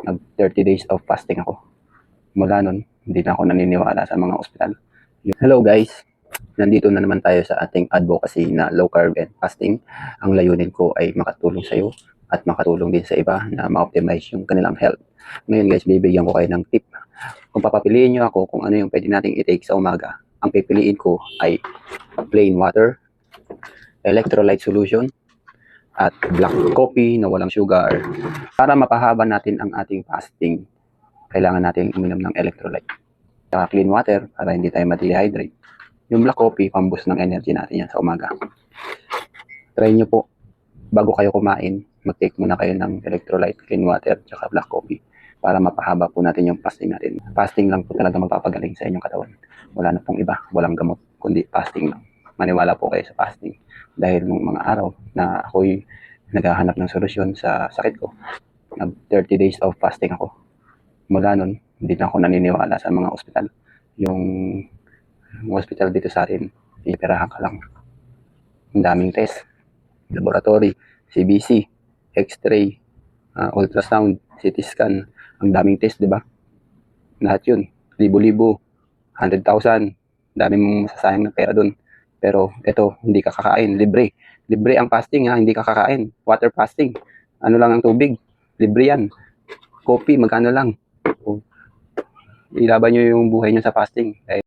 Nag 30 days of fasting ako. Mula nun, hindi na ako naniniwala sa mga ospital. Hello guys! Nandito na naman tayo sa ating advocacy na low carb and fasting. Ang layunin ko ay makatulong sa iyo at makatulong din sa iba na ma-optimize yung kanilang health. Ngayon guys, bibigyan ko kayo ng tip. Kung papapiliin nyo ako kung ano yung pwede nating i-take sa umaga, ang pipiliin ko ay plain water, electrolyte solution, at black coffee na walang sugar. Para mapahaba natin ang ating fasting, kailangan natin uminom ng electrolyte. Saka clean water para hindi tayo ma-dehydrate. Yung black coffee, pamboost ng energy natin yan sa umaga. Try nyo po, bago kayo kumain, mag-take muna kayo ng electrolyte, clean water, saka black coffee para mapahaba po natin yung fasting natin. Fasting lang po talaga magpapagaling sa inyong katawan. Wala na pong iba, walang gamot, kundi fasting lang. Maniwala po kayo sa fasting. Dahil nung mga araw na ako'y naghahanap ng solusyon sa sakit ko, nag 30 days of fasting ako. Mula nun, hindi na ako naniniwala sa mga ospital. Yung hospital dito sa atin, iperahan ka lang. Ang daming test, laboratory, CBC, X-ray, ultrasound, CT scan, ang daming test, di ba? Lahat yun, libo-libo, 100,000, daming mong masasayang na pera dun. Pero ito, hindi ka kakain, libre. Libre ang fasting ha, hindi ka kakain. Water fasting, ano lang ang tubig, libre yan. Coffee, magkano lang. Ilaban nyo yung buhay nyo sa fasting.